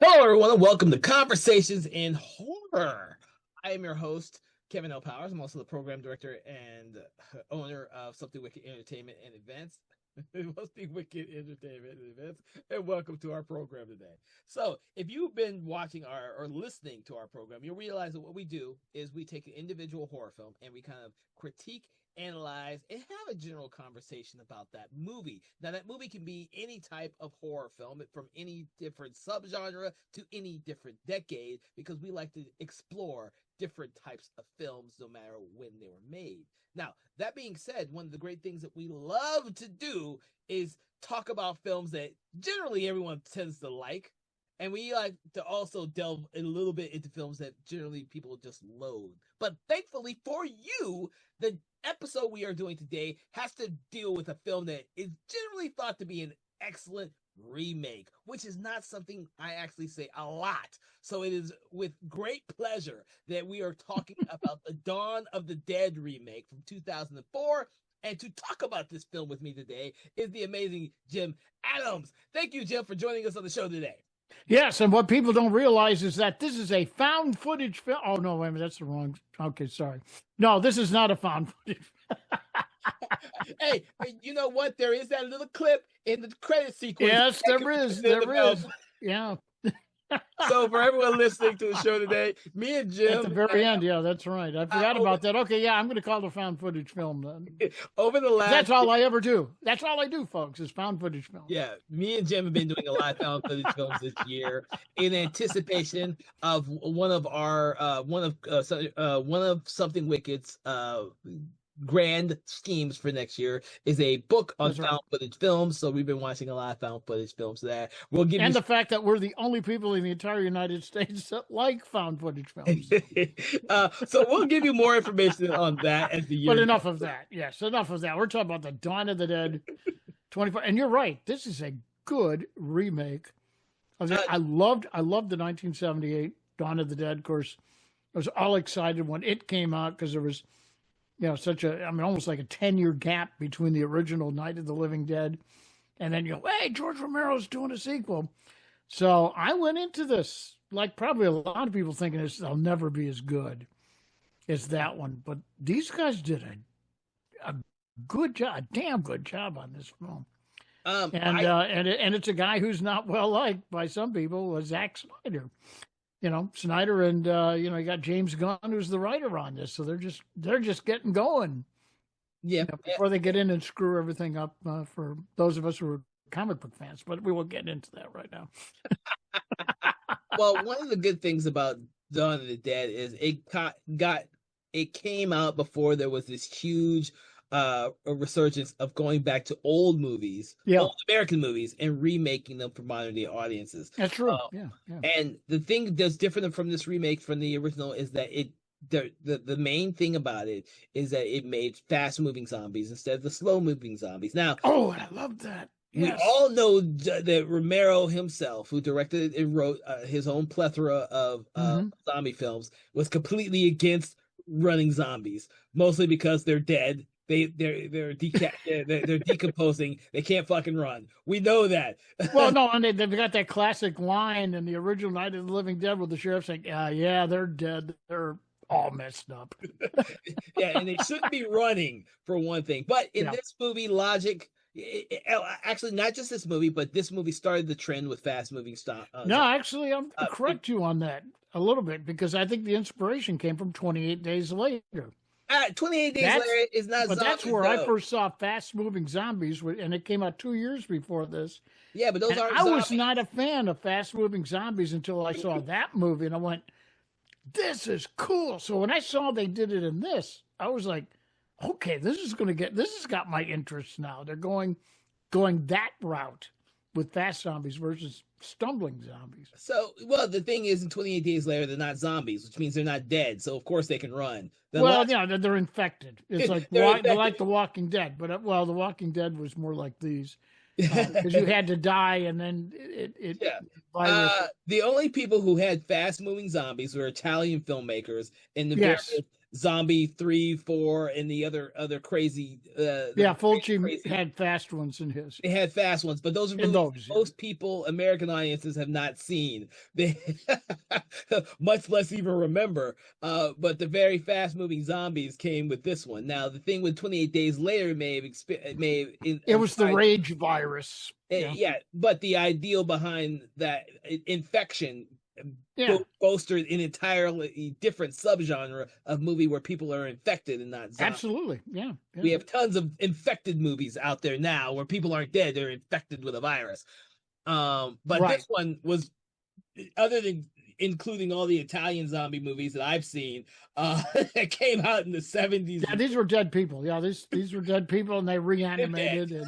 Hello, everyone, and welcome to Conversations in Horror. I am your host, Kevin L. Powers. I'm also the program director and owner of Something Wicked Entertainment and Events. It must be Wicked Entertainment and Events. And welcome to our program today. So, if you've been watching or listening to our program, you'll realize that what we do is we take an individual horror film and we kind of critique, analyze, and have a general conversation about that movie. Now, that movie can be any type of horror film, from any different subgenre to any different decade, because we like to explore different types of films no matter when they were made. Now, that being said, one of the great things that we love to do is talk about films that generally everyone tends to like. And we like to also delve a little bit into films that generally people just loathe. But thankfully for you, the episode we are doing today has to deal with a film that is generally thought to be an excellent remake, which is not something I actually say a lot. So it is with great pleasure that we are talking about the Dawn of the Dead remake from 2004. And to talk about this film with me today is the amazing Jim Adams. Thank you, Jim, for joining us on the show today. Yes, and what people don't realize is that this is a found footage film. Oh, no, wait a minute, that's the wrong. Okay, sorry. No, this is not a found footage. Hey, you know what? There is that little clip in the credit sequence. Yes, there is. There is. Yeah. So for everyone listening to the show today, me and Jim at the very end, yeah, that's right. I forgot about that. Okay, yeah, I'm going to call it a found footage film then. Over the last, that's all I ever do. That's all I do, folks, is found footage film. Yeah, me and Jim have been doing a lot of found footage films this year in anticipation of one of Something Wicked's grand schemes for next year is a book on found footage films. So we've been watching a lot of found footage films that we'll give and the fact that we're the only people in the entire United States that like found footage films. So we'll give you more information on that as the year. But enough of that. Yes, enough of that. We're talking about the Dawn of the Dead 24. And you're right. This is a good remake. I loved the 1978 Dawn of the Dead. Of course, I was all excited when it came out because there was, almost like a 10-year gap between the original Night of the Living Dead and then hey, George Romero's doing a sequel. So I went into this like probably a lot of people thinking it'll never be as good as that one. But these guys did a good job, a damn good job on this film. And it's a guy who's not well liked by some people, Zack Snyder. Snyder and you got James Gunn, who's the writer on this, so they're just getting going. Yeah, before they get in and screw everything up for those of us who are comic book fans. But we won't get into that right now. Well, one of the good things about Dawn of the Dead is it came out before there was this huge a resurgence of going back to old movies, old American movies, and remaking them for modern day audiences. That's true. And the thing that's different from this remake from the original is that the main thing about it is that it made fast moving zombies instead of the slow moving zombies. Now, I love that. We all know that Romero himself, who directed and wrote his own plethora of zombie films, was completely against running zombies, mostly because they're dead. They're decomposing. They can't fucking run. We know that. Well, no, and they've got that classic line in the original Night of the Living Dead with the sheriff saying, "Yeah, they're dead. They're all messed up." Yeah, and they shouldn't be running for one thing. But in this movie, logic. Actually, not just this movie, but this movie started the trend with fast-moving stuff. No, actually, I'm correct you on that a little bit because I think the inspiration came from 28 Days Later. 28 Days Later is not but zombies, that's where I first saw fast-moving zombies, and it came out 2 years before this. Yeah, but those aren't zombies. I was not a fan of fast-moving zombies until I saw that movie, and I went, this is cool. So when I saw they did it in this, I was like, okay, this has got my interest now. They're going that route with fast zombies versus stumbling zombies. So, well, the thing is, in 28 Days Later, they're not zombies, which means they're not dead. So, of course, they can run. They're infected. It's like they're like The Walking Dead, but The Walking Dead was more like these because you had to die, and then the only people who had fast-moving zombies were Italian filmmakers in the Zombie 3, 4, and the other crazy. Fulci had fast ones in his. They had fast ones, but those are movies most people, American audiences, have not seen. They much less even remember. But the very fast moving zombies came with this one. Now the thing with 28 Days Later it was the rage virus. Yeah, but the ideal behind that infection bolstered an entirely different subgenre of movie where people are infected and not zombies. Absolutely, yeah. We have tons of infected movies out there now where people aren't dead; they're infected with a virus. But this one was, other than including all the Italian zombie movies that I've seen, that came out in the 70s. Yeah, these were dead people. Yeah, these were dead people, and they reanimated. And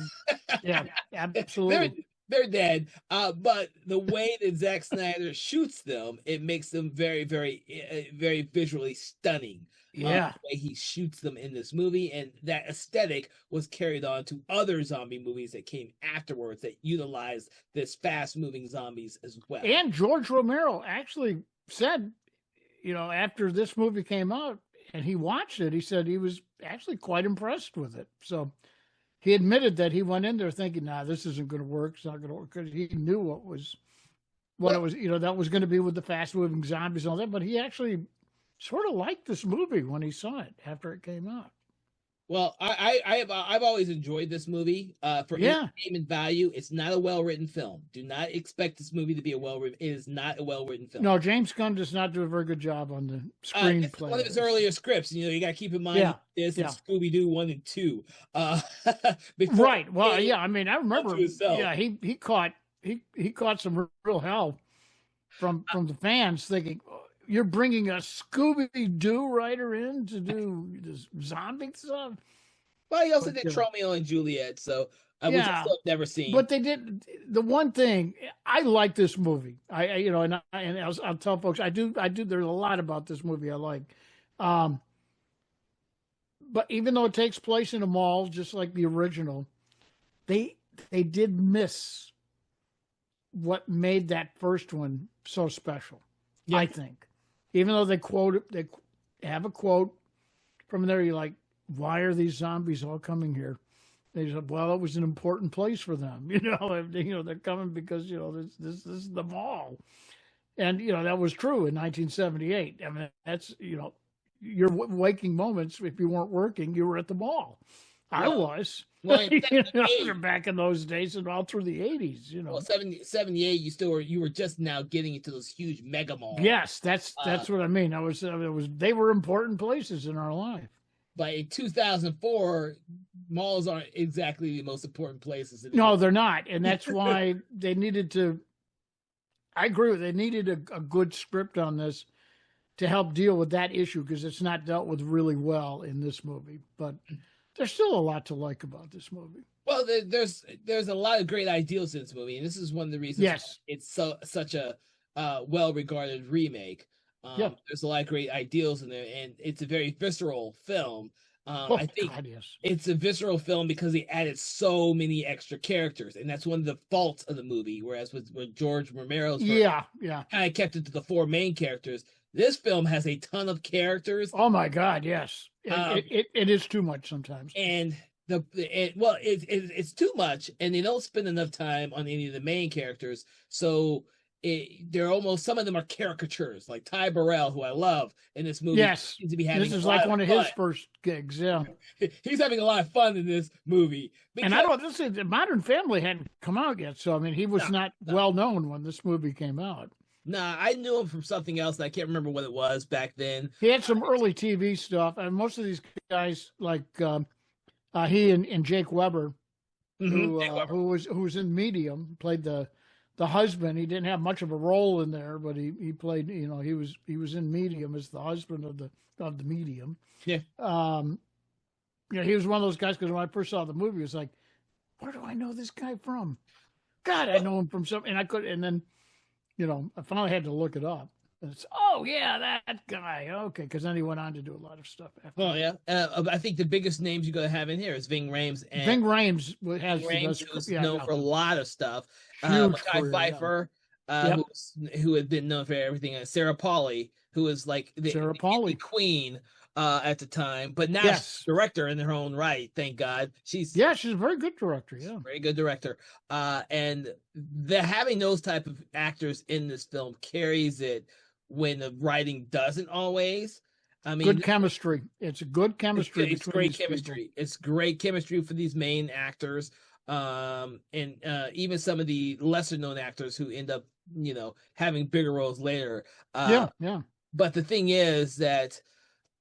yeah, absolutely. They're dead, but the way that Zack Snyder shoots them, it makes them very, very, very visually stunning. Yeah, the way he shoots them in this movie, and that aesthetic was carried on to other zombie movies that came afterwards that utilized this fast-moving zombies as well. And George Romero actually said, after this movie came out and he watched it, he said he was actually quite impressed with it. So he admitted that he went in there thinking, "Nah, this isn't going to work. It's not going to work," because he knew what it was, that was going to be with the fast-moving zombies and all that. But he actually sort of liked this movie when he saw it after it came out. Well, I've always enjoyed this movie for entertainment value. It's not a well-written film. Do not expect this movie to be it is not a well-written film. No, James Gunn does not do a very good job on the screenplay. It's one of his earlier scripts. You got to keep in mind this and Scooby-Doo 1 and 2. Right. Well, I mean, I remember. Yeah, he caught some real hell from the fans thinking, "You're bringing a Scooby-Doo writer in to do this zombie stuff." Well, he also did Romeo and Juliet, so which I still have never seen. But they did the one thing. I like this movie. I'll tell folks I do. There's a lot about this movie I like. But even though it takes place in a mall, just like the original, they did miss what made that first one so special. Yeah. I think. Even though they have a quote from there, you're like, "Why are these zombies all coming here?" They said, "Well, it was an important place for them. They're coming because this is the mall," and that was true in 1978. I mean, that's your waking moments. If you weren't working, you were at the mall. I was. Well, back in those days and all through the 80s, Well, 78, you were just now getting into those huge mega malls. Yes, that's what I mean. They were important places in our life. But in 2004, malls aren't exactly the most important places. No, they're not. And that's why they needed to, I agree with, they needed a good script on this to help deal with that issue, because it's not dealt with really well in this movie. But there's still a lot to like about this movie. Well, there's a lot of great ideals in this movie, and this is one of the reasons it's such a well-regarded remake. There's a lot of great ideals in there, and it's a very visceral film. I think it's a visceral film because they added so many extra characters, and that's one of the faults of the movie. Whereas with George Romero's kind of kept it to the four main characters. This film has a ton of characters. Oh my God, yes. It is too much sometimes. And it's too much, and they don't spend enough time on any of the main characters. So they're almost, some of them are caricatures, like Ty Burrell, who I love in this movie. Yes, seems to be having this is like one of his first gigs. Yeah, he's having a lot of fun in this movie. And the Modern Family hadn't come out yet, so I mean, he was not well known when this movie came out. Nah, I knew him from something else, and I can't remember what it was back then. He had some early TV stuff, and most of these guys, like he and Jake Weber, who was in Medium, played the husband. He didn't have much of a role in there, but he played. He was in Medium as the husband of the Medium. Yeah. He was one of those guys, because when I first saw the movie, it was like, where do I know this guy from? God, I know him from something, and I could, and then. I finally had to look it up. And it's, that guy. Okay, because then he went on to do a lot of stuff after. Oh, yeah. I think the biggest names you're going to have in here is Ving Rhames. Ving Rhames who's known for a lot of stuff. Mekhi Phifer, who had been known for everything. Sarah Polley, who was like the queen at the time, but now she's Yes. a director in her own right. Thank God, she's Yeah, she's a very good director. a Yeah. very good director. And the having those type of actors in this film carries it when the writing doesn't always. I mean, Good chemistry. It's a good chemistry it's between great these chemistry. people. It's great chemistry for these main actors, and even some of the lesser known actors who end up, having bigger roles later. Yeah, yeah. But the thing is that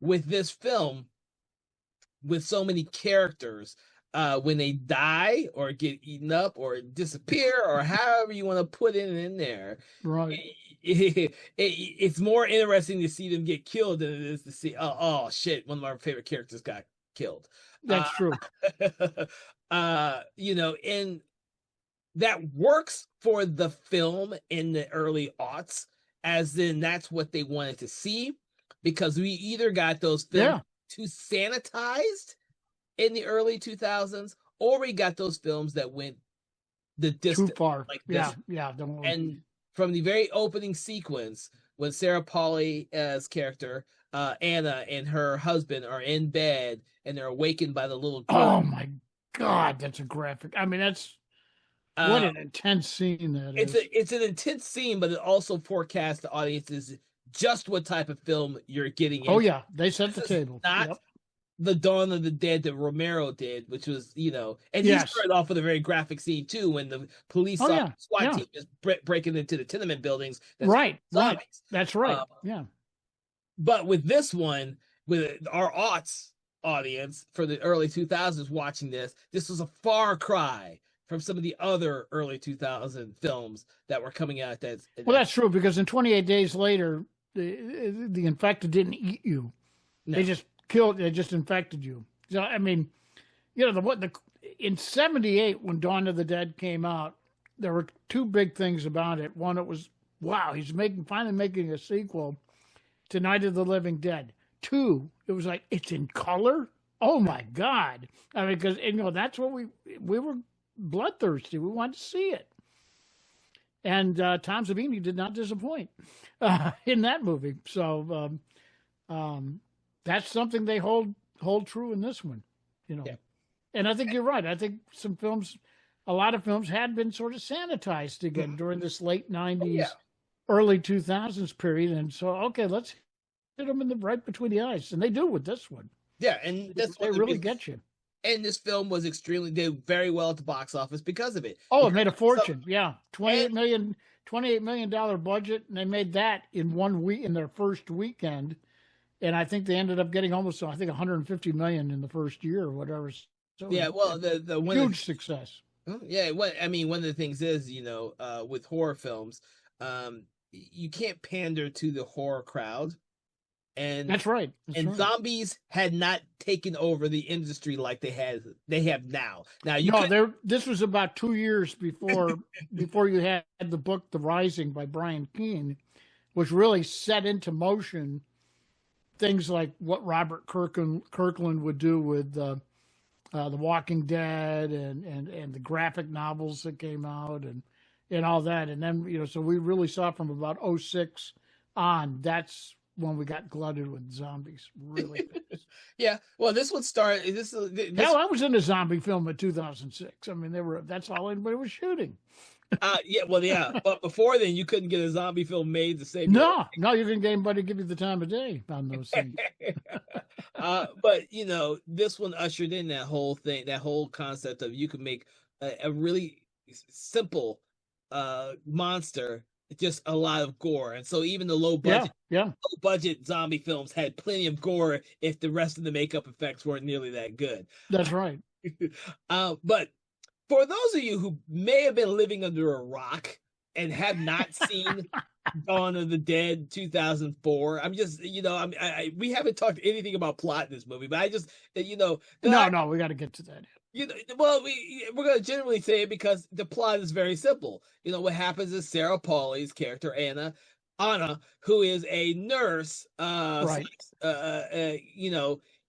with this film, with so many characters, when they die or get eaten up or disappear or however you want to put it in there, Right. it's more interesting to see them get killed than it is to see, oh shit, one of our favorite characters got killed. That's true. And that works for the film in the early aughts, as in that's what they wanted to see, because we either got those films too sanitized in the early 2000s, or we got those films that went the distance Too far. like this. Yeah. And from the very opening sequence, when Sarah Pauli's character, Anna, and her husband are in bed and they're awakened by the little girl. Oh my God, that's a graphic. I mean, that's what an intense scene that is. It's an intense scene, but it also forecasts the audiences just what type of film you're getting. Oh yeah, they set the table. Not the Dawn of the Dead that Romero did, which was, and he started off with a very graphic scene too, when the police SWAT team is breaking into the tenement buildings. Right. That's right. But with this one, with our aughts audience for the early 2000s watching this was a far cry from some of the other early 2000 films that were coming out. That's true, because in 28 Days Later, the infected didn't eat you. No. They just killed. They just infected you. So I mean, in '78 when Dawn of the Dead came out, there were two big things about it. One, it was, wow, he's finally making a sequel to Night of the Living Dead. Two, it was like, it's in color. Oh my God! I mean, because that's what we were bloodthirsty. We wanted to see it. And Tom Savini did not disappoint in that movie. So that's something they hold true in this one, Yeah. And I think you're right. I think a lot of films had been sort of sanitized again during this late 90s, early 2000s period. And so, okay, let's hit them right between the eyes. And they do with this one. Yeah, and that's they really get you. And this film was did very well at the box office because of it. Oh, it made a fortune. $28 million budget, and they made that in 1 week, in their first weekend. And I think they ended up getting almost, $150 million in the first year or whatever. So the huge success. Yeah, one of the things is, with horror films, you can't pander to the horror crowd. And that's right. Zombies had not taken over the industry like they have now. This was about 2 years before you had the book The Rising by Brian Keene, which really set into motion things like what Robert Kirkland would do with The Walking Dead and the graphic novels that came out and all that. And then, so we really saw from about 2006 on, that's when we got glutted with zombies, really. Yeah, well, this one started. Hell, I was in a zombie film in 2006. I mean, that's all anybody was shooting. But before then, you couldn't get a zombie film made the same. No, you couldn't get anybody to give you the time of day on those things. But this one ushered in that whole thing, that whole concept of you could make a really simple monster. Just a lot of gore, and so even the low budget zombie films had plenty of gore if the rest of the makeup effects weren't nearly that good. That's right. But for those of you who may have been living under a rock and have not seen Dawn of the Dead 2004, I'm just we haven't talked anything about plot in this movie, but I just no, we got to get to that. We're going to generally say it because the plot is very simple. What happens is Sarah Pauli's character, Anna, who is a nurse, right.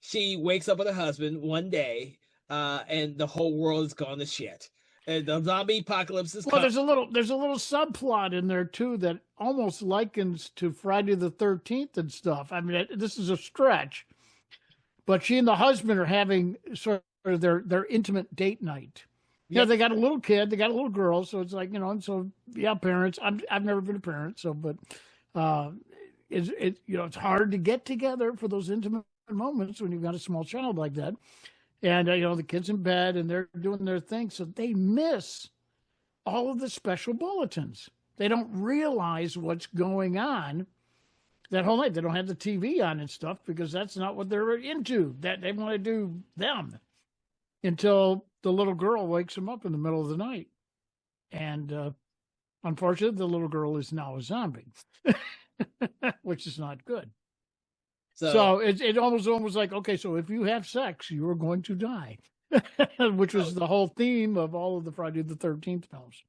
She wakes up with her husband one day, and the whole world has gone to shit. And the zombie apocalypse is coming. There's a little subplot in there too that almost likens to Friday the 13th and stuff. I mean, this is a stretch, but she and the husband are having sort of their intimate date night. Yeah, Yep. they got a little kid, they got a little girl, so it's like, and so yeah, parents. I've never been a parent, so but uh, it's hard to get together for those intimate moments when you've got a small child like that, and the kid's in bed and they're doing their thing, so they miss all of the special bulletins. They don't realize what's going on that whole night. They don't have the TV on and stuff because that's not what they're into. That they want to do them until the little girl wakes them up in the middle of the night. And unfortunately, the little girl is now a zombie, which is not good. So it almost like, okay, so if you have sex, you are going to die, which was the whole theme of all of the Friday the 13th films.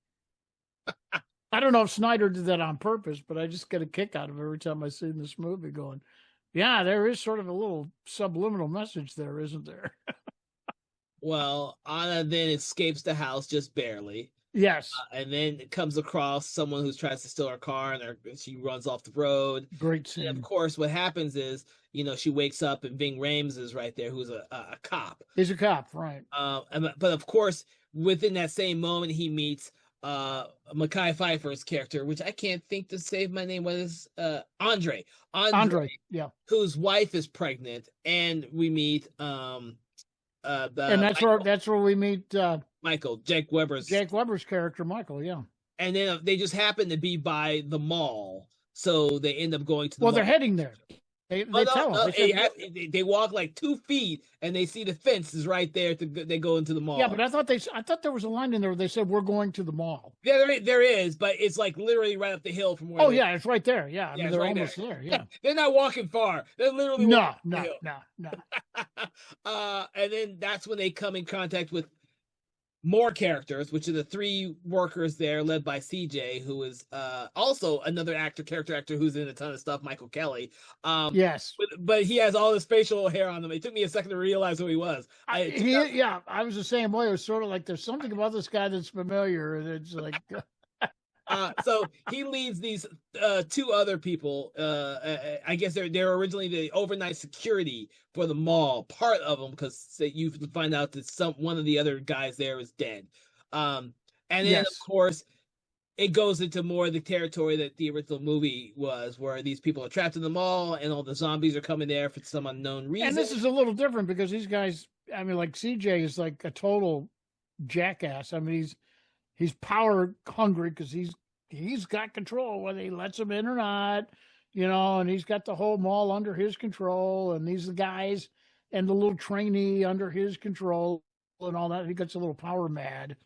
I don't know if Snyder did that on purpose, but I just get a kick out of it every time I see this movie going, yeah, there is sort of a little subliminal message there, isn't there? Well, Anna then escapes the house just barely. Yes. And then comes across someone who's trying to steal her car, and she runs off the road. Great scene. And of course, what happens is, she wakes up and Ving Rhames is right there, who's a cop. He's a cop, right? But of course, within that same moment, he meets Mekhi Phifer's character, which I can't think to save my name. What is Andre? Andre, yeah. Whose wife is pregnant, and we meet and that's where we meet Michael, Jake Weber's character, Michael, yeah. And then they just happen to be by the mall, so they end up going to the mall. They're heading there. They tell them. They walk like 2 feet, and they see the fence is right there. They go into the mall. Yeah, but I thought there was a line in there where they said, we're going to the mall. Yeah, there is, but it's like literally right up the hill from where. Oh, yeah, it's right there. Yeah, I mean, they're right almost there. Yeah, they're not walking far. They're literally no. And then that's when they come in contact with more characters, which are the 3 workers there, led by CJ, who is also another character actor who's in a ton of stuff, Michael Kelly. Yes. But he has all this facial hair on him. It took me a second to realize who he was. I was the same way. It was sort of like there's something about this guy that's familiar, and it's like... So he leads these 2 other people. I guess they're originally the overnight security for the mall, part of them, because you find out that one of the other guys there is dead. And then of course it goes into more of the territory that the original movie was, where these people are trapped in the mall and all the zombies are coming there for some unknown reason. And this is a little different because these guys, I mean, like CJ is like a total jackass. I mean, he's power hungry because he's got control whether he lets them in or not, and he's got the whole mall under his control, and these guys and the little trainee under his control and all that. He gets a little power mad,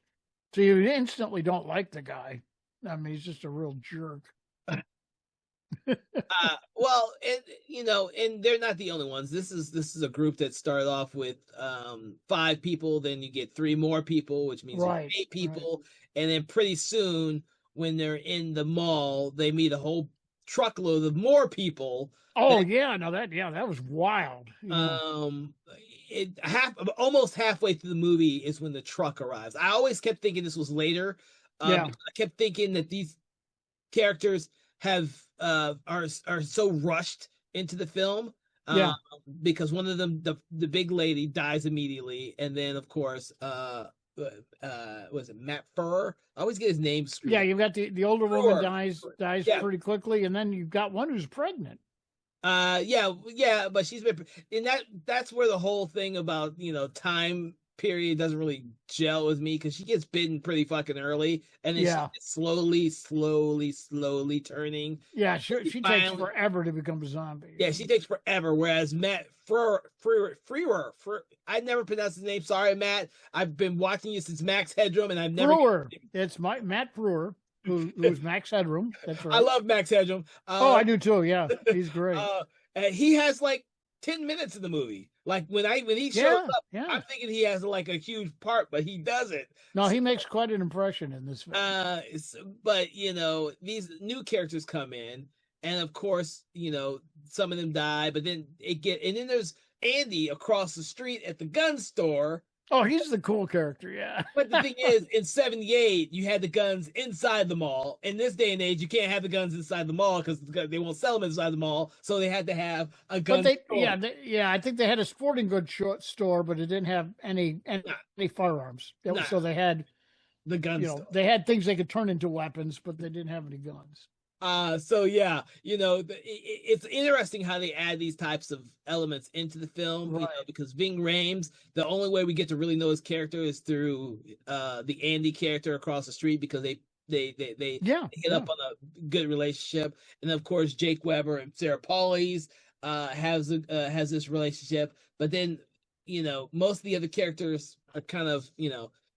so you instantly don't like the guy. I mean, he's just a real jerk. Well, and they're not the only ones. This is a group that started off with 5 people, then you get 3 more people, which means 8 people, and then pretty soon, when they're in the mall, they meet a whole truckload of more people. Oh yeah, that was wild. Almost halfway through the movie is when the truck arrives. I always kept thinking this was later. I kept thinking that these characters are so rushed into the film. Because one of them, the big lady, dies immediately, and then of course was it Matt Furr? I always get his name screwed. Yeah, you've got the older woman dies pretty quickly, and then you've got one who's pregnant. But she's been, and that's where the whole thing about time period doesn't really gel with me, because she gets bitten pretty fucking early, and then she's slowly turning. Yeah, she takes forever to become a zombie. Yeah, she takes forever. Whereas Matt Frewer, I never pronounced his name. Sorry, Matt. I've been watching you since Max Headroom, and I've never. Frewer. It's Matt Frewer, who's Max Headroom. That's right. I love Max Headroom. I do too. Yeah, he's great. He has like 10 minutes in the movie. Like when he shows up, I'm thinking he has like a huge part, but he doesn't. No, he makes quite an impression in this film. But these new characters come in, and of course, some of them die, but then and then there's Andy across the street at the gun store. Oh, he's the cool character, yeah. But the thing is, in '78, you had the guns inside the mall. In this day and age, you can't have the guns inside the mall because they won't sell them inside the mall. So they had to have a But gun store. I think they had a sporting goods store, but it didn't have any firearms. So they had the gun store. They had things they could turn into weapons, but they didn't have any guns. So yeah, it's interesting how they add these types of elements into the film, Right. because Ving Rhames, the only way we get to really know his character is through the Andy character across the street, because they hit up on a good relationship, and of course Jake Weber and Sarah Pauli's has this relationship, but then most of the other characters are kind of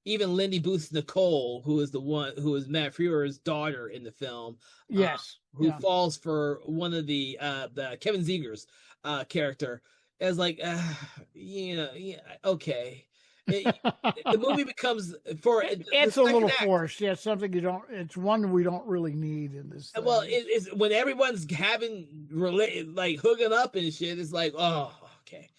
even Lindy Booth Nicole, who is Matt Frewer's daughter in the film. Yes. Who falls for one of the Kevin Zegers character, as like, okay. The movie becomes it's a little forced. Yeah, something it's one we don't really need in this thing. Well, it's when everyone's having like hooking up and shit, it's like, oh, okay.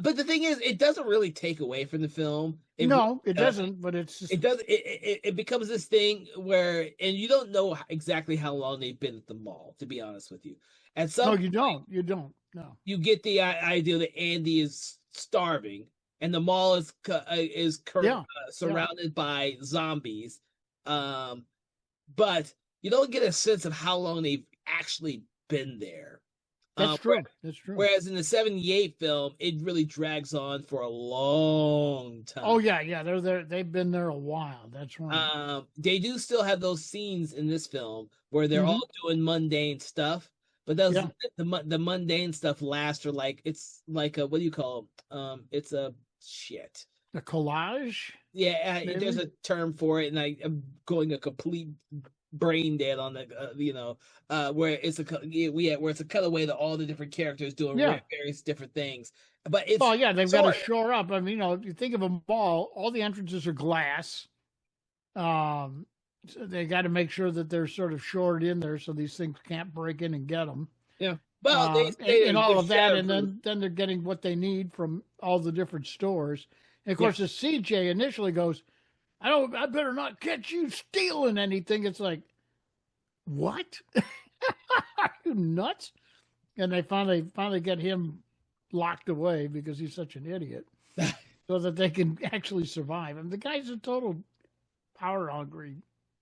But the thing is, it doesn't really take away from the film. It doesn't. But it's just... it does. It becomes this thing where, and you don't know exactly how long they've been at the mall. To be honest with you, at some point, you don't. No, you get the idea that Andy is starving, and the mall is surrounded by zombies. But you don't get a sense of how long they've actually been there. That's true. That's true. Whereas in the '78 film, it really drags on for a long time. Oh yeah, they're there. They've been there a while. That's right. They do still have those scenes in this film where they're all doing mundane stuff, but the mundane stuff lasts for it's like a, what do you call them? It's a shit. A collage. Yeah, there's a term for it, and I'm going a complete brain dead on the where it's a cutaway to all the different characters doing various different things, but it's they've got to shore up. I mean, you think of a mall, all the entrances are glass. So they got to make sure that they're sort of shored in there so these things can't break in and get them. Yeah, well, and all of that, and then they're getting what they need from all the different stores. And of course, as CJ initially goes, I better not catch you stealing anything. It's like, what? Are you nuts? And they finally get him locked away because he's such an idiot, so that they can actually survive. I mean, the guy's a total power-hungry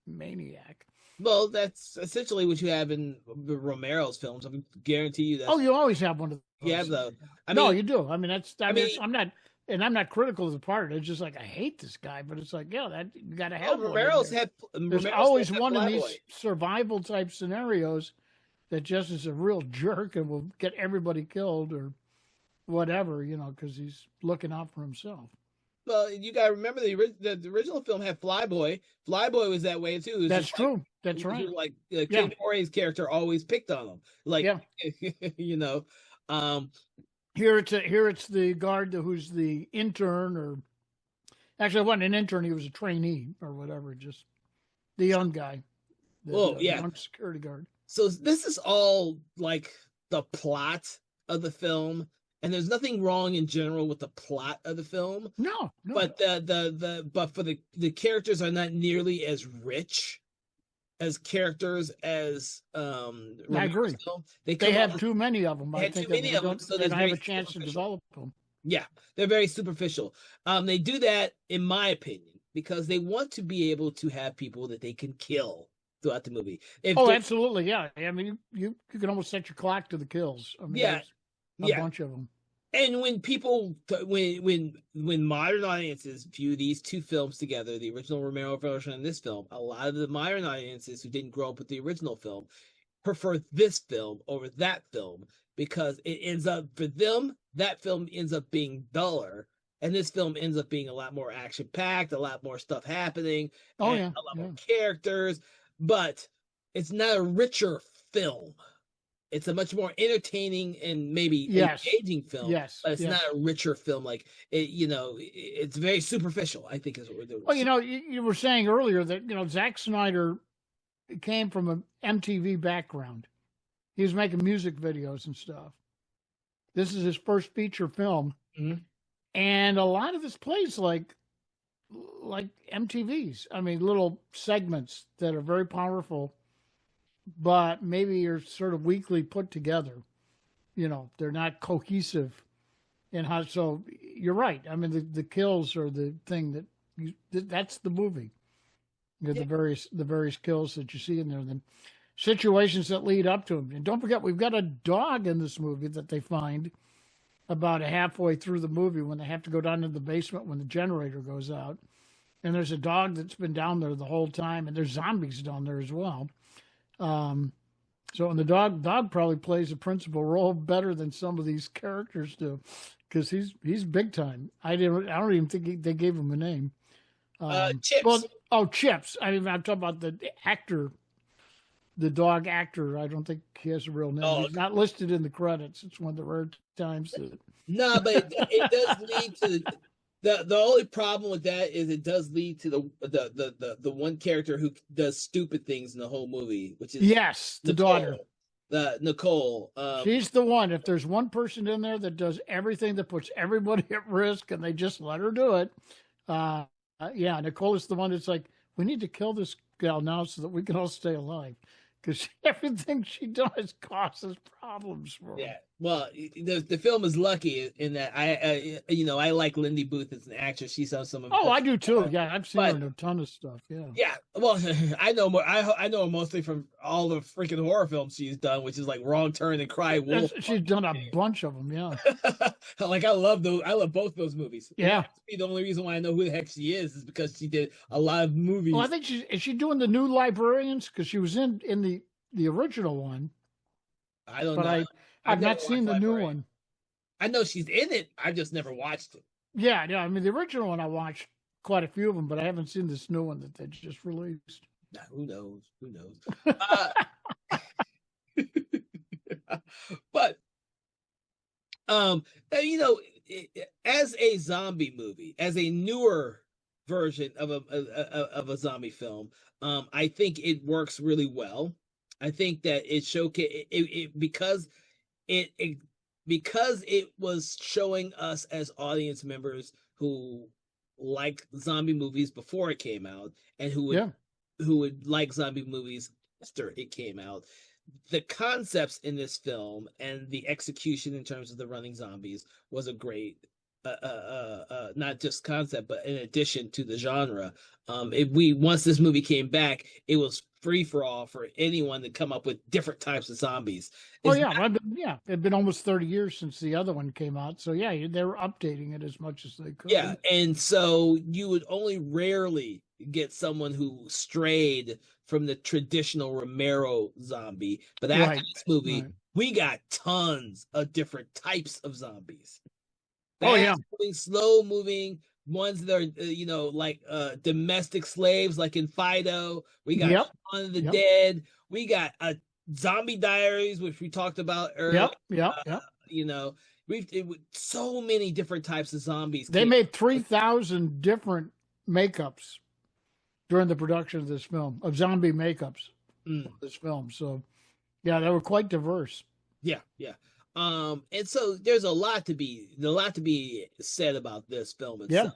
maniac. Well, that's essentially what you have in Romero's films. I can guarantee you that. Oh, you always have one of those. Yeah, though. No, you do. I mean, I'm not critical of the part. It's just like, I hate this guy, but it's like, that you got to have. There's always one in these survival type scenarios that just is a real jerk and will get everybody killed or whatever, because he's looking out for himself. Well, you got to remember the original film had Flyboy. Flyboy was that way too. That's true. That's right. Like Ken Fore's character always picked on him. Like, Here it's the guard who's the intern, or actually, it wasn't an intern; he was a trainee or whatever. Just the young guy. The young security guard. So this is all like the plot of the film, and there's nothing wrong in general with the plot of the film. No. But the characters are not nearly as rich as characters as I agree. They have too many of them. I think too many of them, so they don't have a chance to develop them. Yeah, they're very superficial. They do that, in my opinion, because they want to be able to have people that they can kill throughout the movie. Absolutely, yeah. I mean, you can almost set your clock to the kills. I mean, a bunch of them. And when people, when modern audiences view these two films together, the original Romero version and this film, a lot of the modern audiences who didn't grow up with the original film prefer this film over that film, because it ends up, for them, that film ends up being duller, and this film ends up being a lot more action-packed, a lot more stuff happening, a lot more characters, but it's not a richer film. It's a much more entertaining and maybe engaging film. But it's not a richer film. Like it's very superficial, I think, is what we're doing. Well, you were saying earlier that Zack Snyder came from an MTV background. He was making music videos and stuff. This is his first feature film, And a lot of this plays like MTV's. I mean, little segments that are very powerful, but maybe are sort of weakly put together. You know, they're not cohesive in how. So you're right. I mean, the kills are the thing that's the movie. You know, the various kills that you see in there, the situations that lead up to them. And don't forget, we've got a dog in this movie that they find about halfway through the movie when they have to go down to the basement when the generator goes out. And there's a dog that's been down there the whole time, and there's zombies down there as well. So, and the dog probably plays a principal role better than some of these characters do, because he's big time. I don't even think they gave him a name. Chips. Chips. I mean, I'm talking about the actor, the dog actor. I don't think he has a real name. He's not listed in the credits. It's one of the rare times that. No, but it does lead to the only problem with that is it does lead to the one character who does stupid things in the whole movie, which is the daughter. Nicole. She's the one. If there's one person in there that does everything that puts everybody at risk and they just let her do it, Nicole is the one that's like, we need to kill this gal now so that we can all stay alive. Because everything she does causes problems for her. Yeah. Well, the film is lucky in that I like Lindy Booth as an actress. She's on some of. Oh, I do too. Yeah, I've seen her in a ton of stuff. Yeah. Yeah. Well, I know more. I know her mostly from all the freaking horror films she's done, which is like Wrong Turn and Cry Wolf. She's done a bunch of them. Yeah. Like I love those. I love both those movies. Yeah. The only reason why I know who the heck she is because she did a lot of movies. Well, I think is she doing the New Librarians, because she was in the original one. I don't know. I've not seen the new one. I know she's in it. I just never watched it. Yeah. I mean, the original one I watched quite a few of them, but I haven't seen this new one that they just released. Who knows? But as a zombie movie, as a newer version of a zombie film, I think it works really well. I think that it showcase it because it was showing us as audience members who like zombie movies before it came out and who would like zombie movies after it came out. The concepts in this film and the execution in terms of the running zombies was a great not just concept, but in addition to the genre. Once this movie came back, it was free for all for anyone to come up with different types of zombies. It'd been almost 30 years since the other one came out, so they were updating it as much as they could. Yeah, and so you would only rarely get someone who strayed from the traditional Romero zombie, but after this movie, we got tons of different types of zombies. Slow moving ones that are like domestic slaves, like in Fido. We got Dawn of the Dead. We got Zombie Diaries, which we talked about earlier. We've so many different types of zombies. They made 3,000 different makeups during the production of this film, of zombie makeups. This film. So they were quite diverse. Yeah. And so there's a lot to be said about this film itself.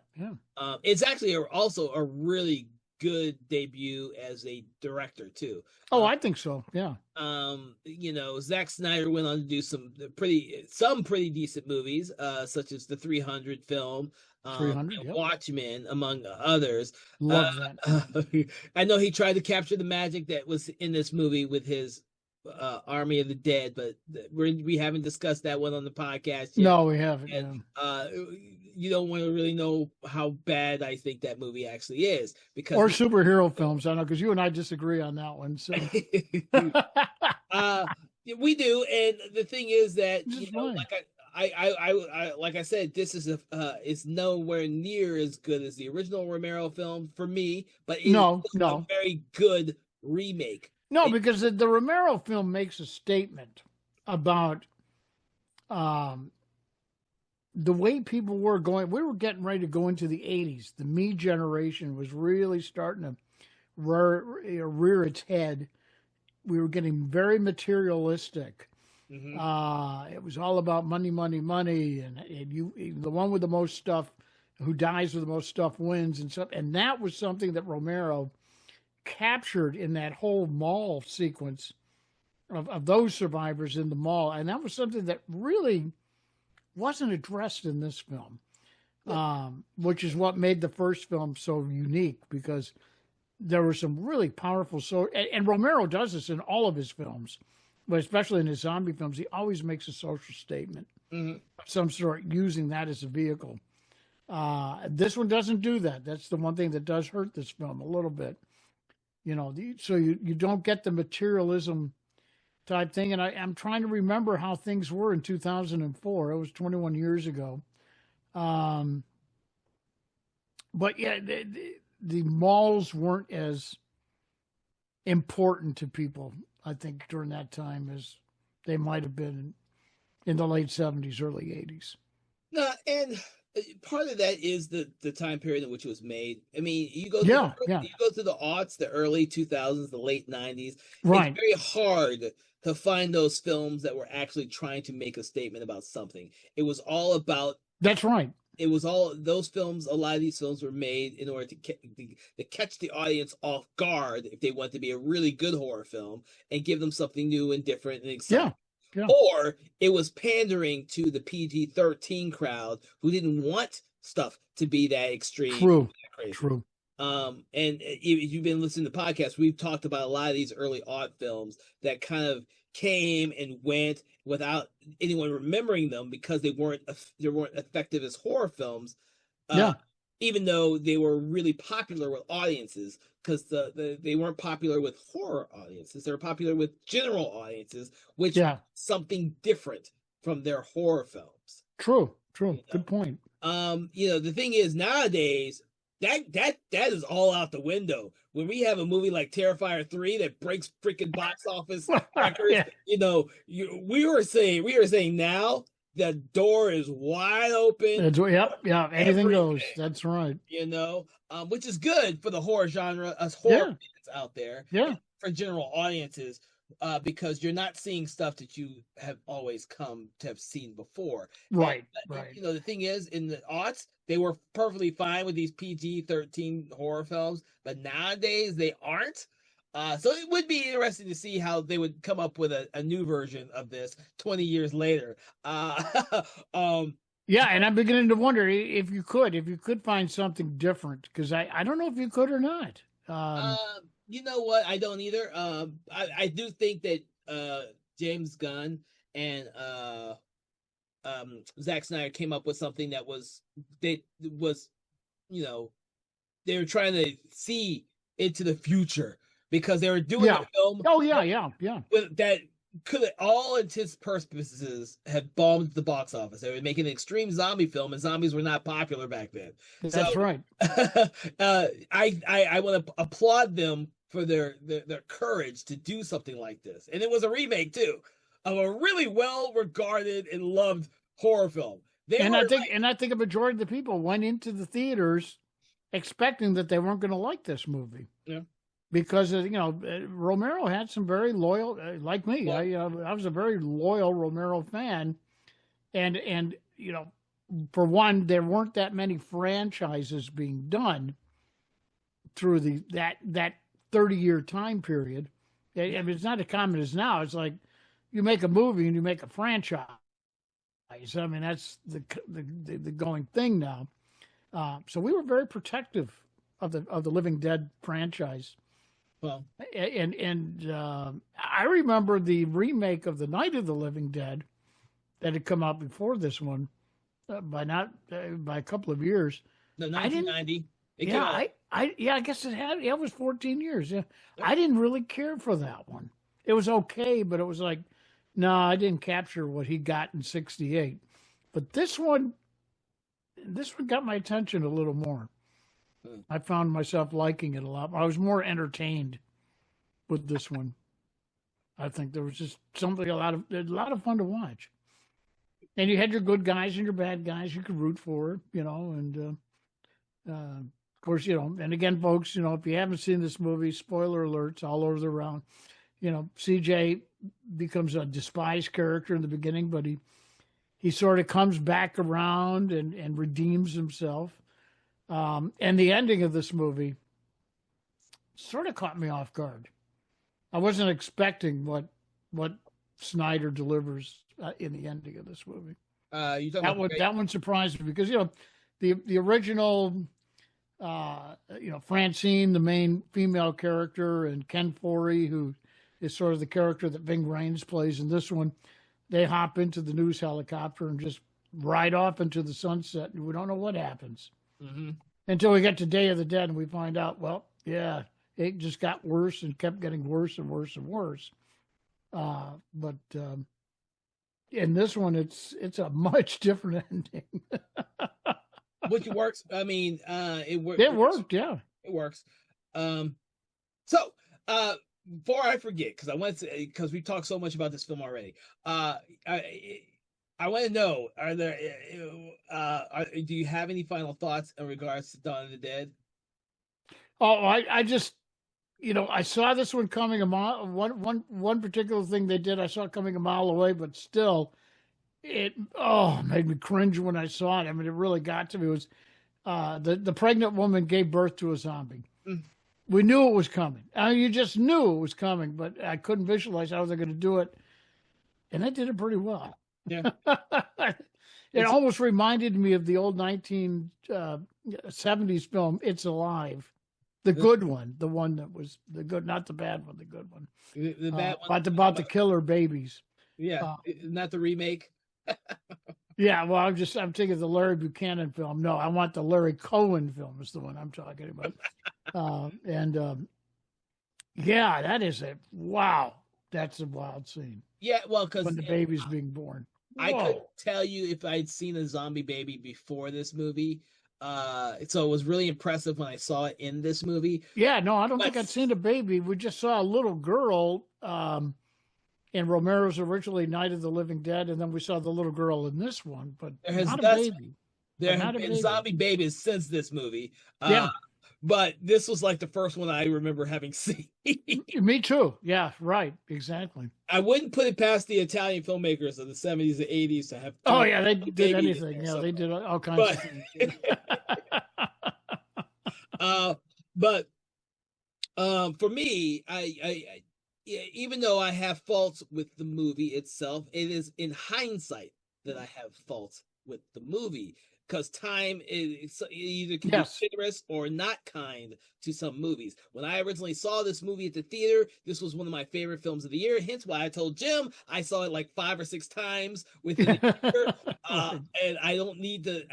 It's actually also a really good debut as a director too. I think so. Yeah. Zack Snyder went on to do some pretty decent movies, such as the 300 film, 300, Watchmen, among others. Love that. I know he tried to capture the magic that was in this movie with his Army of the Dead, but we haven't discussed that one on the podcast yet. No, we haven't. And, you don't want to really know how bad I think that movie actually is, because superhero films. I know, because you and I disagree on that one. So we do, and the thing is that like I said, this is it's nowhere near as good as the original Romero film for me, but it's a very good remake. No, because the Romero film makes a statement about the way people were going. We were getting ready to go into the 80s. The me generation was really starting to rear its head. We were getting very materialistic. It was all about money, money, money, and the one with the most stuff, who dies with the most stuff wins, and stuff. And that was something that Romero captured in that whole mall sequence of those survivors in the mall, and that was something that really wasn't addressed in this film, which is what made the first film so unique, because there were some really powerful and Romero does this in all of his films, but especially in his zombie films, he always makes a social statement of some sort, using that as a vehicle. This one doesn't do that. That's the one thing that does hurt this film a little bit. So you don't get the materialism type thing. And I'm trying to remember how things were in 2004. It was 21 years ago. But yeah, the malls weren't as important to people, I think, during that time as they might have been in the late 70s, early 80s. No, and part of that is the time period in which it was made. I mean, you go to the aughts, the early 2000s, the late 90s. Right. It's very hard to find those films that were actually trying to make a statement about something. It was all about. That's right. It was all those films. A lot of these films were made in order to catch the audience off guard if they want to be a really good horror film and give them something new and different and exciting. Yeah. Or it was pandering to the PG-13 crowd who didn't want stuff to be that extreme. True. And if you've been listening to podcasts, we've talked about a lot of these early art films that kind of came and went without anyone remembering them because they weren't effective as horror films. Even though they were really popular with audiences, because they weren't popular with horror audiences. They were popular with general audiences, which is something different from their horror films. True. Good point. The thing is, nowadays, that is all out the window. When we have a movie like Terrifier 3 that breaks freaking box office records, we were saying now the door is wide open. Anything goes. That's right. Which is good for the horror genre, us horror fans out there. Yeah. For general audiences, because you're not seeing stuff that you have always come to have seen before. Right. The thing is, in the aughts, they were perfectly fine with these PG-13 horror films, but nowadays they aren't. So it would be interesting to see how they would come up with a new version of this 20 years later. And I'm beginning to wonder if you could find something different, because I don't know if you could or not. You know what? I don't either. I do think that James Gunn and Zack Snyder came up with something that they were trying to see into the future, because they were doing a film. That could, all intents purposes, have bombed the box office. They were making an extreme zombie film, and zombies were not popular back then. That's right. I want to applaud them for their courage to do something like this. And it was a remake too of a really well regarded and loved horror film. I think a majority of the people went into the theaters expecting that they weren't going to like this movie. Yeah. Because Romero had some very loyal, like me. I was a very loyal Romero fan, and for one, there weren't that many franchises being done through that 30-year time period. I mean, it's not as common as now. It's like you make a movie and you make a franchise. I mean, that's the going thing now. So we were very protective of the Living Dead franchise. Well, and I remember the remake of the Night of the Living Dead that had come out before this one by a couple of years. No, 1990. I guess it had. Yeah, it was 14 years. Yeah, I didn't really care for that one. It was okay, but it was like, no, I didn't capture what he got in '68. But this one got my attention a little more. I found myself liking it a lot. I was more entertained with this one. I think there was just something a lot of fun to watch. And you had your good guys and your bad guys you could root for, and of course, and again, folks, if you haven't seen this movie, spoiler alerts all over the round. CJ becomes a despised character in the beginning, but he sort of comes back around and redeems himself. And the ending of this movie sort of caught me off guard. I wasn't expecting what Snyder delivers in the ending of this movie. That one surprised me because the original Francine, the main female character, and Ken Foree, who is sort of the character that Ving Rhames plays in this one, they hop into the news helicopter and just ride off into the sunset, and we don't know what happens until we get to Day of the Dead, and we find out, well, yeah, it just got worse and kept getting worse and worse and worse. But in this one, it's a much different ending. Which works. I mean, it works. It worked, yeah. It works. So before I forget, because we talked so much about this film already, I want to know: do you have any final thoughts in regards to Dawn of the Dead? Oh, I just, I saw this one coming a mile. One particular thing they did, I saw it coming a mile away, but still, it made me cringe when I saw it. I mean, it really got to me. It was the pregnant woman gave birth to a zombie. We knew it was coming. I mean, you just knew it was coming, but I couldn't visualize how they're going to do it, and they did it pretty well. Yeah, it almost reminded me of the old 1970s film "It's Alive." The good one, the one that was the good, not the bad one, the good one. The bad one about the killer babies. Yeah, not the remake. Yeah, well, I'm thinking of the Larry Buchanan film. No, I want the Larry Cohen film is the one I'm talking about. Yeah, that's a wild scene. Yeah, well, because when the baby's being born. I couldn't tell you if I'd seen a zombie baby before this movie. So it was really impressive when I saw it in this movie. Yeah, no, I don't think I'd seen a baby. We just saw a little girl in Romero's originally Night of the Living Dead, and then we saw the little girl in this one, but not a baby. There have been zombie babies since this movie. Yeah. But this was like the first one I remember having seen. Me too. Yeah, right. Exactly. I wouldn't put it past the Italian filmmakers of the 70s and 80s to have. Oh, yeah, they did anything. Yeah, they did all kinds of things. But for me, I even though I have faults with the movie itself, it is in hindsight that I have faults with the movie. Because time is either can be generous or not kind to some movies. When I originally saw this movie at the theater, this was one of my favorite films of the year. Hence why I told Jim I saw it like 5 or 6 times within a year. And I don't need to.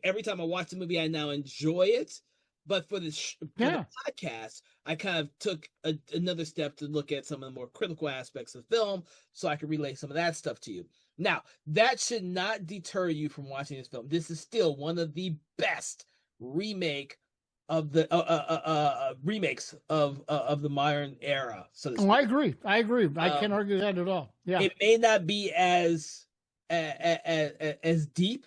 Every time I watch the movie, I now enjoy it. But for the podcast, I kind of took another step to look at some of the more critical aspects of the film, so I could relay some of that stuff to you. Now, that should not deter you from watching this film. This is still one of the best remakes of the modern era. So I agree. I can't argue that at all. Yeah, it may not be as deep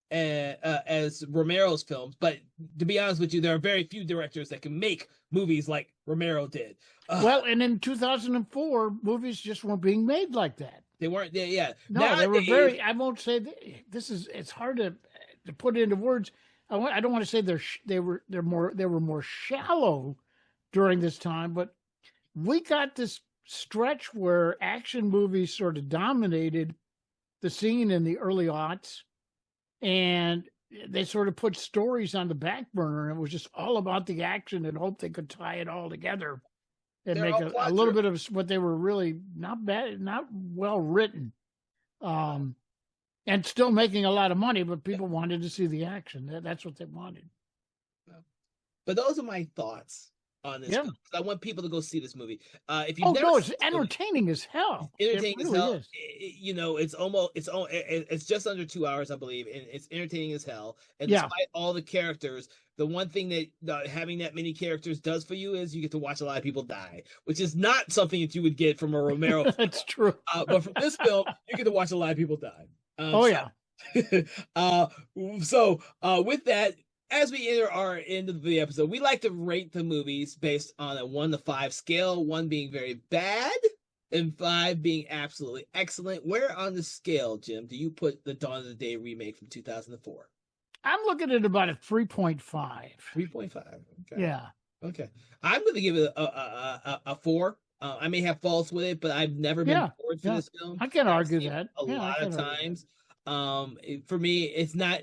as Romero's films, but to be honest with you, there are very few directors that can make movies like Romero did. Well, and in 2004, movies just weren't being made like that. They weren't there, yeah. No, nowadays, they were very. I won't say this is. It's hard to put it into words. I don't want to say they were more shallow during this time, but we got this stretch where action movies sort of dominated the scene in the early aughts, and they sort of put stories on the back burner, and it was just all about the action and hope they could tie it all together and make a little bit of what they were really not bad, not well written, and still making a lot of money, but people wanted to see the action. That's what they wanted. But those are my thoughts on this film. I want people to go see this movie. If you it's entertaining as hell. Entertaining as hell. It's just under 2 hours, I believe, and it's entertaining as hell. And despite all the characters, the one thing that having that many characters does for you is you get to watch a lot of people die, which is not something that you would get from a Romero film. That's true. But from this film, you get to watch a lot of people die. Yeah. So with that, as we enter our end of the episode, we like to rate the movies based on a 1 to 5 scale, 1 being very bad and 5 being absolutely excellent. Where on the scale, Jim, do you put the Dawn of the Dead remake from 2004? I'm looking at about a 3.5. 3.5. Okay. Yeah. Okay. I'm going to give it a 4. I may have faults with it, but I've never been bored for this film. I can't argue that. A lot of times. For me, it's not.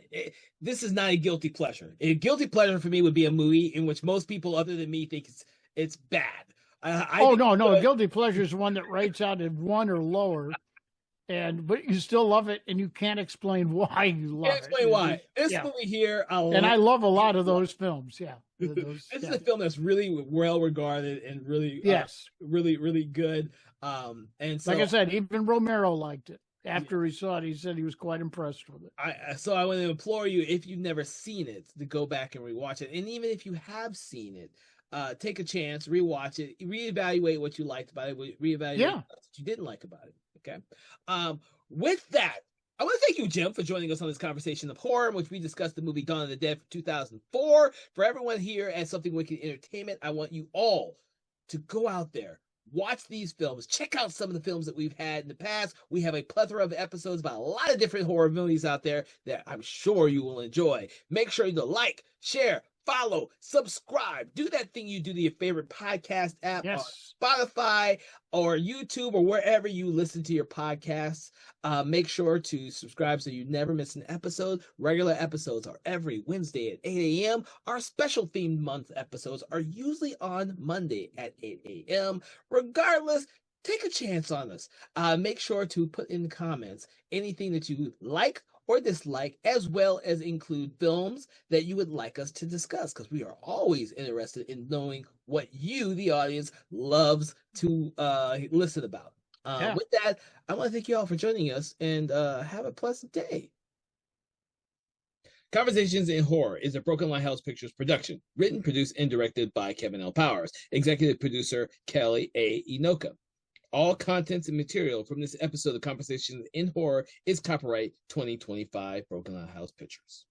This is not a guilty pleasure. A guilty pleasure for me would be a movie in which most people, other than me, think it's bad. No. A guilty pleasure is one that rates out at 1 or lower, but you still love it, and you can't explain why you love it. Can't explain why. This movie here, and I love a lot of those films. Yeah, this is a film that's really well regarded and really, really, really good. And so, like I said, even Romero liked it. After he saw it, he said he was quite impressed with it. So I want to implore you, if you've never seen it, to go back and rewatch it. And even if you have seen it, take a chance, rewatch it, reevaluate what you liked about it, reevaluate what you didn't like about it. Okay. With that, I want to thank you, Jim, for joining us on this conversation of horror, in which we discussed the movie Dawn of the Dead from 2004. For everyone here at Something Wicked Entertainment, I want you all to go out there, watch these films, check out some of the films that we've had in the past. We have a plethora of episodes about a lot of different horror movies out there that I'm sure you will enjoy. Make sure to like, share, follow, subscribe. Do that thing you do to your favorite podcast app on Spotify or YouTube or wherever you listen to your podcasts. Make sure to subscribe so you never miss an episode. Regular episodes are every Wednesday at 8 a.m. Our special themed month episodes are usually on Monday at 8 a.m. Regardless, take a chance on us. Make sure to put in the comments anything that you like or dislike, as well as include films that you would like us to discuss, because we are always interested in knowing what you, the audience, loves to listen about. With that, I want to thank you all for joining us, and have a pleasant day. Conversations in Horror is a Broken Lighthouse Pictures production, written, produced, and directed by Kevin L. Powers, executive producer Kelly A. Inoka. All contents and material from this episode of Conversations in Horror is copyright 2025 Broken Lighthouse Pictures.